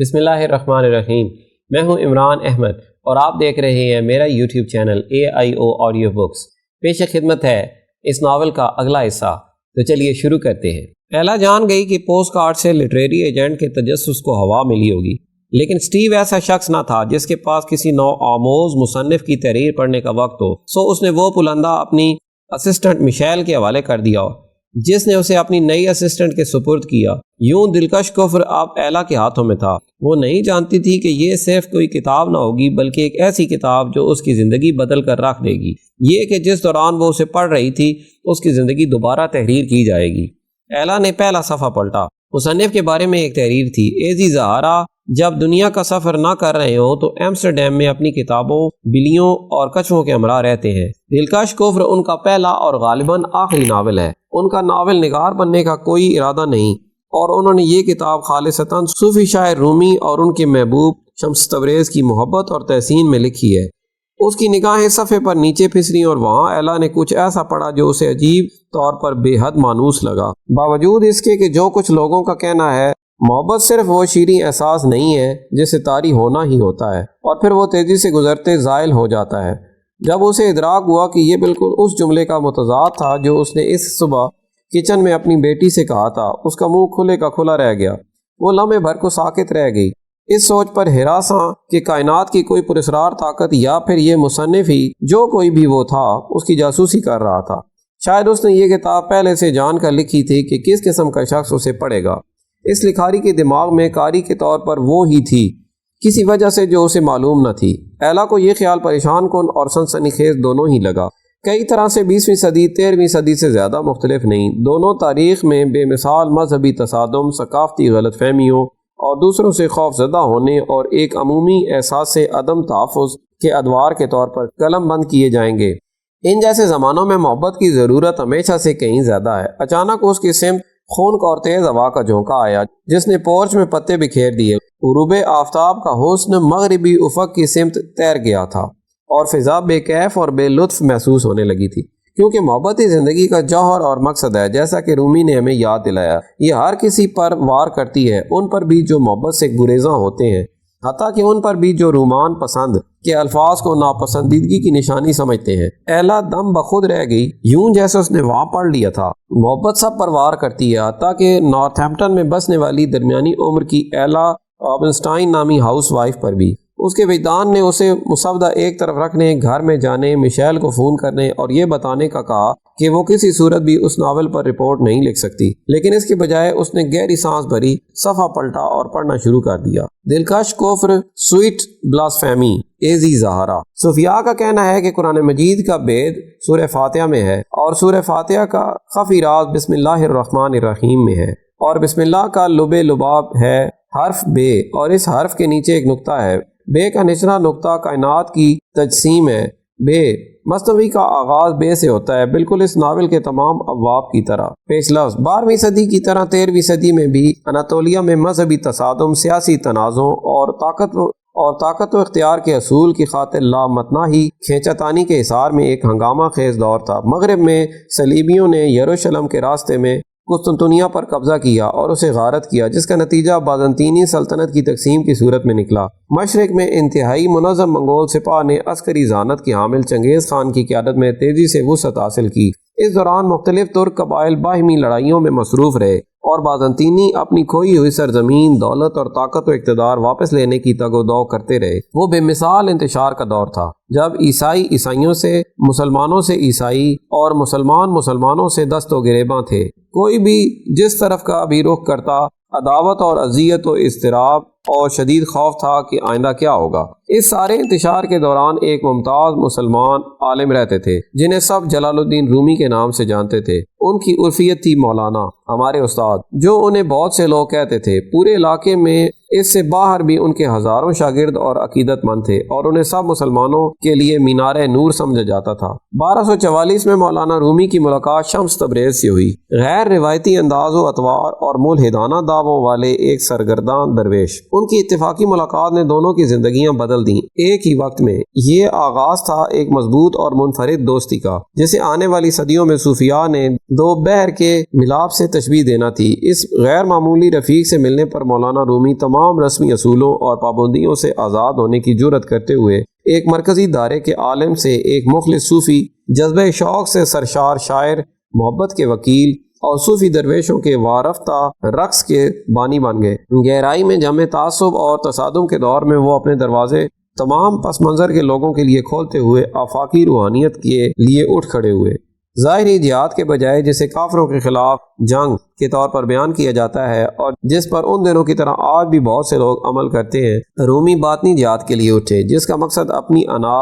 بسم اللہ الرحمن الرحیم۔ میں ہوں عمران احمد اور آپ دیکھ رہے ہیں میرا YouTube channel AIO audio books. پیش خدمت ہے اس ناول کا اگلا حصہ، تو چلیے شروع کرتے ہیں۔ ایلا جان گئی کہ پوسٹ کارڈ سے لٹریری ایجنٹ کے تجسس کو ہوا ملی ہوگی، لیکن سٹیو ایسا شخص نہ تھا جس کے پاس کسی نو آموز مصنف کی تحریر پڑھنے کا وقت ہو، سو اس نے وہ پلندہ اپنی اسسٹنٹ میشیل کے حوالے کر دیا ہو، جس نے اسے اپنی نئی اسسٹنٹ کے سپرد کیا۔ یوں دلکش کفر اب ایلا کے ہاتھوں میں تھا۔ وہ نہیں جانتی تھی کہ یہ صرف کوئی کتاب نہ ہوگی، بلکہ ایک ایسی کتاب جو اس کی زندگی بدل کر رکھ دے گی۔ یہ کہ جس دوران وہ اسے پڑھ رہی تھی اس کی زندگی دوبارہ تحریر کی جائے گی۔ ایلا نے پہلا صفحہ پلٹا۔ مصنف کے بارے میں ایک تحریر تھی: ایزی زہارا جب دنیا کا سفر نہ کر رہے ہوں تو ایمسٹرڈیم میں اپنی کتابوں، بلیوں اور کچھووں کے ہمراہ رہتے ہیں۔ دلکش کفر ان کا پہلا اور غالباً آخری ناول ہے۔ ان کا ناول نگار بننے کا کوئی ارادہ نہیں، اور انہوں نے یہ کتاب خالصتاً صوفی شاعر رومی اور ان کے محبوب شمس تبریز کی محبت اور تحسین میں لکھی ہے۔ اس کی نگاہیں صفحے پر نیچے پھسریں اور وہاں ایلا نے کچھ ایسا پڑھا جو اسے عجیب طور پر بے حد مانوس لگا۔ باوجود اس کے کہ جو کچھ لوگوں کا کہنا ہے محبت صرف وہ شیریں احساس نہیں ہے جسے طاری ہونا ہی ہوتا ہے اور پھر وہ تیزی سے گزرتے زائل ہو جاتا ہے۔ جب اسے ادراک ہوا کہ یہ بالکل اس جملے کا متضاد تھا جو اس نے اس صبح کچن میں اپنی بیٹی سے کہا تھا، اس کا منہ کھلے کا کھلا رہ گیا۔ وہ لمحے بھر کو ساکت رہ گئی، اس سوچ پر ہراساں کہ کائنات کی کوئی پراسرار طاقت یا پھر یہ مصنف ہی جو کوئی بھی وہ تھا اس کی جاسوسی کر رہا تھا۔ شاید اس نے یہ کتاب پہلے سے جان کر لکھی تھی کہ کس قسم کا شخص اسے پڑھے گا۔ اس لکھاری کے دماغ میں قاری کے طور پر وہ ہی تھی، کسی وجہ سے جو اسے معلوم نہ تھی۔ ایلا کو یہ خیال پریشان کن اور سنسنی خیز دونوں ہی لگا۔ کئی طرح سے 20ویں صدی 13ویں صدی سے زیادہ مختلف نہیں۔ دونوں تاریخ میں بے مثال مذہبی تصادم، ثقافتی غلط فہمیوں اور دوسروں سے خوف زدہ ہونے اور ایک عمومی احساس سے عدم تحفظ کے ادوار کے طور پر قلم بند کیے جائیں گے۔ ان جیسے زمانوں میں محبت کی ضرورت ہمیشہ سے کہیں زیادہ ہے۔ اچانک اس کی سمت خون اور تیز ہوا کا جھونکا آیا جس نے پورچ میں پتے بکھیر دیے۔ غروب آفتاب کا حسن مغربی افق کی سمت تیر گیا تھا اور فضا بے کیف اور بے لطف محسوس ہونے لگی تھی، کیونکہ محبت ہی زندگی کا جوہر اور مقصد ہے۔ جیسا کہ رومی نے ہمیں یاد دلایا، یہ ہر کسی پر وار کرتی ہے، ان پر بھی جو محبت سے گریزاں ہوتے ہیں، حتیٰ کہ ان پر بھی جو رومان پسند کے الفاظ کو ناپسندیدگی کی نشانی سمجھتے ہیں۔ ایلا دم بخود رہ گئی، یوں جیسے اس نے وہاں پڑھ لیا تھا۔ محبت سب پر وار کرتی ہے، حتیٰ کہ نارتھمپٹن میں بسنے والی درمیانی عمر کی ایلا رابنسٹائن نامی ہاؤس وائف پر بھی۔ اس کے وجدان نے اسے مسودہ ایک طرف رکھنے، گھر میں جانے، میشیل کو فون کرنے اور یہ بتانے کا کہا کہ وہ کسی صورت بھی اس ناول پر رپورٹ نہیں لکھ سکتی، لیکن اس کے بجائے اس نے گہری سانس بھری، صفحہ پلٹا اور پڑھنا شروع کر دیا۔ دلکش کفر، سویٹ بلاسفیمی، ایزی زہارا۔ صوفیاء کا کہنا ہے کہ قرآن مجید کا بید سورہ فاتحہ میں ہے اور سورہ فاتحہ کا خفی راز بسم اللہ الرحمن الرحیم میں ہے، اور بسم اللہ کا لب لباب ہے حرف بے، اور اس حرف کے نیچے ایک نقطہ ہے۔ بے کا نچلا نقطہ کائنات کی تجسیم ہے۔ بے مثنوی کا آغاز بے سے ہوتا ہے، بالکل اس ناول کے تمام ابواب کی طرح۔ پیش لفظ 12ویں صدی کی طرح 13ویں صدی میں بھی اناطولیہ میں مذہبی تصادم، سیاسی تنازع اور طاقت و اختیار کے اصول کی خاطر لامتناہی کھینچاتانی کے حصار میں ایک ہنگامہ خیز دور تھا۔ مغرب میں صلیبیوں نے یروشلم کے راستے میں قسطنطنیہ پر قبضہ کیا اور اسے غارت کیا، جس کا نتیجہ بازنطینی سلطنت کی تقسیم کی صورت میں نکلا۔ مشرق میں انتہائی منظم منگول سپاہ نے عسکری ذہانت کی حامل چنگیز خان کی قیادت میں تیزی سے وسعت حاصل کی۔ اس دوران مختلف ترک قبائل باہمی لڑائیوں میں مصروف رہے اور بازنطینی اپنی کھوئی ہوئی سرزمین، دولت اور طاقت و اقتدار واپس لینے کی تگ و دو کرتے رہے۔ وہ بے مثال انتشار کا دور تھا، جب عیسائی عیسائیوں سے، مسلمانوں سے عیسائی اور مسلمان مسلمانوں سے دست و گریباں تھے۔ کوئی بھی جس طرف کا بھی رخ کرتا، عداوت اور اذیت و اضطراب اور شدید خوف تھا کہ آئندہ کیا ہوگا۔ اس سارے انتشار کے دوران ایک ممتاز مسلمان عالم رہتے تھے جنہیں سب جلال الدین رومی کے نام سے جانتے تھے۔ ان کی عرفیت تھی مولانا، ہمارے استاد، جو انہیں بہت سے لوگ کہتے تھے۔ پورے علاقے میں اس سے باہر بھی ان کے ہزاروں شاگرد اور عقیدت مند تھے اور انہیں سب مسلمانوں کے لیے مینار نور سمجھا جاتا تھا۔ 1244 میں مولانا رومی کی ملاقات شمس تبریز سے ہوئی۔ غیر روایتی انداز و اطوار اور ملحدانہ دعووں والے ایک سرگرداں درویش ان کی اتفاقی ملاقات نے دونوں کی زندگیاں بدل دیں ایک ہی وقت میں۔ یہ آغاز تھا ایک مضبوط اور منفرد دوستی کا جسے آنے والی صدیوں میں صوفیاء نے دو بحر کے ملاپ سے تشبیہ دینا تھی۔ اس غیر معمولی رفیق سے ملنے پر مولانا رومی تمام رسمی اصولوں اور پابندیوں سے آزاد ہونے کی جرأت کرتے ہوئے ایک مرکزی دائرے کے عالم سے ایک مخلص صوفی، جذبہ شوق سے سرشار شاعر، محبت کے وکیل اور صوفی درویشوں کے وارفتہ رقص کے بانی بن گئے۔ گہرائی میں جمع تعصب اور تصادم کے دور میں وہ اپنے دروازے تمام پس منظر کے لوگوں کے لیے کھولتے ہوئے آفاقی روحانیت کے لیے اٹھ کھڑے ہوئے۔ ظاہری جہاد کے بجائے جسے کافروں کے خلاف جنگ کے طور پر بیان کیا جاتا ہے اور جس پر ان دنوں کی طرح آج بھی بہت سے لوگ عمل کرتے ہیں، رومی باطنی جہاد کے لیے اٹھے جس کا مقصد اپنی انا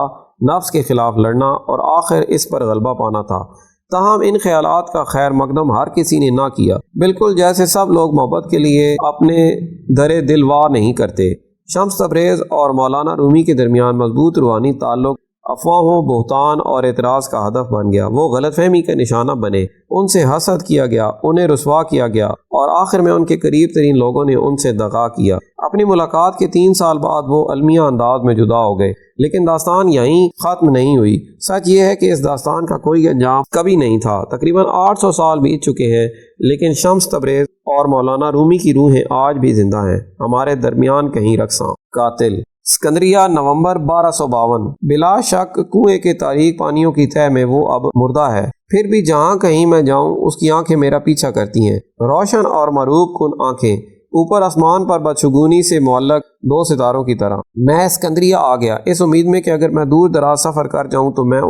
نفس کے خلاف لڑنا اور آخر اس پر غلبہ پانا تھا۔ تاہم ان خیالات کا خیر مقدم ہر کسی نے نہ کیا، بالکل جیسے سب لوگ محبت کے لیے اپنے در دل وا نہیں کرتے۔ شمس تبریز اور مولانا رومی کے درمیان مضبوط روحانی تعلق افواہوں، بہتان اور اعتراض کا ہدف بن گیا۔ وہ غلط فہمی کا نشانہ بنے، ان سے حسد کیا گیا، انہیں رسوا کیا گیا اور آخر میں ان کے قریب ترین لوگوں نے ان سے دغا کیا۔ اپنی ملاقات کے 3 سال بعد وہ المیہ انداز میں جدا ہو گئے، لیکن داستان یہیں ختم نہیں ہوئی۔ سچ یہ ہے کہ اس داستان کا کوئی انجام کبھی نہیں تھا۔ تقریباً 800 سال بیت چکے ہیں، لیکن شمس تبریز اور مولانا رومی کی روحیں آج بھی زندہ ہیں، ہمارے درمیان کہیں رقصاں۔ قاتل اسکندریہ، نومبر 1252۔ بلا شک کنویں کے تاریک پانیوں کی تہہ میں وہ اب مردہ ہے، پھر بھی جہاں کہیں میں جاؤں اس کی آنکھیں میرا پیچھا کرتی ہیں، روشن اور مروب کن آنکھیں، اوپر آسمان پر بدشگونی سے معلق 2 ستاروں کی طرح۔ میں اسکندریہ آ گیا اس امید میں کہ اگر میں دور دراز سفر کر جاؤں تو میں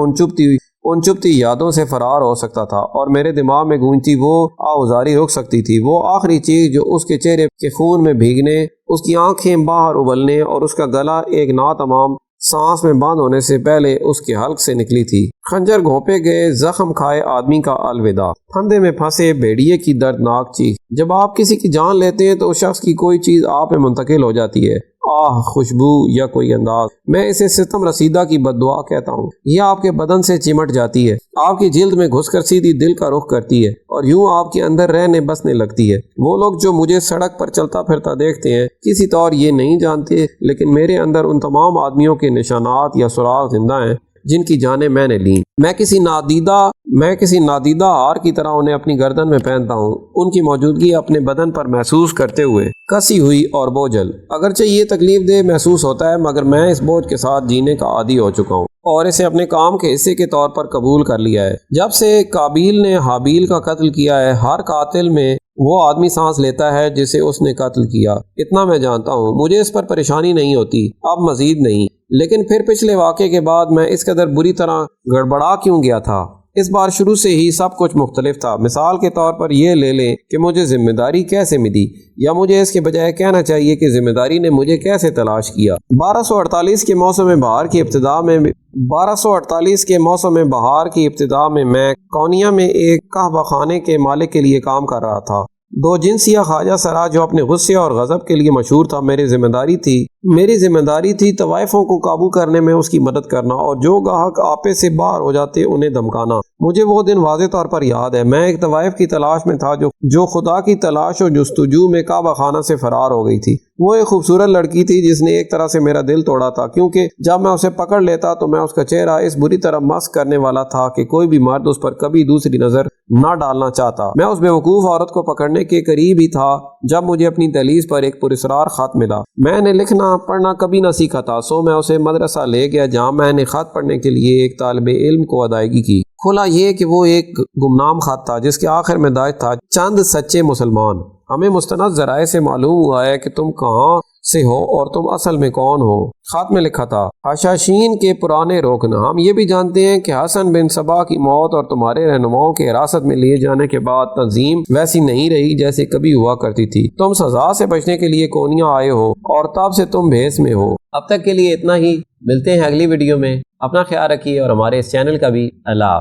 ان چپتی یادوں سے فرار ہو سکتا تھا اور میرے دماغ میں گونجتی وہ آوازاری رک سکتی تھی، وہ آخری چیز جو اس کے چہرے کے خون میں بھیگنے، اس کی آنکھیں باہر ابلنے اور اس کا گلا ایک ناتمام سانس میں بند ہونے سے پہلے اس کے حلق سے نکلی تھی۔ خنجر گھونپے گئے زخم کھائے آدمی کا الوداع، پھندے میں پھنسے بھیڑیے کی دردناک چیخ۔ جب آپ کسی کی جان لیتے ہیں تو اس شخص کی کوئی چیز آپ میں منتقل ہو جاتی ہے، آہ، خوشبو یا کوئی انداز۔ میں اسے ستم رسیدہ کی بددعا کہتا ہوں۔ یہ آپ کے بدن سے چمٹ جاتی ہے، آپ کی جلد میں گھس کر سیدھی دل کا رخ کرتی ہے اور یوں آپ کے اندر رہنے بسنے لگتی ہے۔ وہ لوگ جو مجھے سڑک پر چلتا پھرتا دیکھتے ہیں کسی طور یہ نہیں جانتے، لیکن میرے اندر ان تمام آدمیوں کے نشانات یا سراغ زندہ ہیں جن کی جانیں میں نے لیں۔ میں کسی نادیدہ ہار کی طرح انہیں اپنی گردن میں پہنتا ہوں، ان کی موجودگی اپنے بدن پر محسوس کرتے ہوئے کسی ہوئی اور بوجھل۔ اگرچہ یہ تکلیف دہ محسوس ہوتا ہے مگر میں اس بوجھ کے ساتھ جینے کا عادی ہو چکا ہوں اور اسے اپنے کام کے حصے کے طور پر قبول کر لیا ہے۔ جب سے قابیل نے حابیل کا قتل کیا ہے، ہر قاتل میں وہ آدمی سانس لیتا ہے جسے اس نے قتل کیا۔ اتنا میں جانتا ہوں، مجھے اس پر پریشانی نہیں ہوتی، اب مزید نہیں۔ لیکن پھر پچھلے واقعے کے بعد میں اس قدر بری طرح گڑبڑا کیوں گیا تھا؟ اس بار شروع سے ہی سب کچھ مختلف تھا۔ مثال کے طور پر یہ لے لیں کہ مجھے ذمہ داری کیسے ملی، یا مجھے اس کے بجائے کہنا چاہیے کہ ذمہ داری نے مجھے کیسے تلاش کیا۔ 1248 کے موسم بہار کی ابتدا میں میں کونیا میں ایک قہوہ خانے کے مالک کے لیے کام کر رہا تھا۔ 2 جنسیہ خواجہ سرا جو اپنے غصے اور غضب کے لیے مشہور تھا، میری ذمہ داری تھی طوائفوں کو قابو کرنے میں اس کی مدد کرنا اور جو گاہک آپے سے باہر ہو جاتے انہیں دھمکانا۔ مجھے وہ دن واضح طور پر یاد ہے، میں ایک طوائف کی تلاش میں تھا جو خدا کی تلاش و جستجو میں کعبہ خانہ سے فرار ہو گئی تھی۔ وہ ایک خوبصورت لڑکی تھی جس نے ایک طرح سے میرا دل توڑا تھا، کیونکہ جب میں اسے پکڑ لیتا تو میں اس کا چہرہ اس بری طرح مسخ کرنے والا تھا کہ کوئی بھی مرد اس پر کبھی دوسری نظر نہ ڈالنا چاہتا۔ میں اس بیوقوف عورت کو پکڑنے کے قریب ہی تھا جب مجھے اپنی دہلیز پر ایک پراسرار خط ملا۔ میں نے لکھنا پڑھنا کبھی نہ سیکھا تھا، سو میں اسے مدرسہ لے گیا جہاں میں نے خط پڑھنے کے لیے ایک طالب علم کو ادائیگی کی۔ کھلا یہ کہ وہ ایک گمنام خط تھا جس کے آخر میں درج تھا: چند سچے مسلمان، ہمیں مستند ذرائع سے معلوم ہوا ہے کہ تم کہاں سے ہو اور تم اصل میں کون ہو۔ خط میں لکھا تھا: حشاشین کے پرانے روکن، ہم یہ بھی جانتے ہیں کہ حسن بن صبا کی موت اور تمہارے رہنماؤں کے حراست میں لیے جانے کے بعد تنظیم ویسی نہیں رہی جیسے کبھی ہوا کرتی تھی۔ تم سزا سے بچنے کے لیے کونیا آئے ہو اور تب سے تم بھیس میں ہو۔ اب تک کے لیے اتنا ہی، ملتے ہیں اگلی ویڈیو میں۔ اپنا خیال رکھیے اور ہمارے اس چینل کا بھی اللہ حافظ۔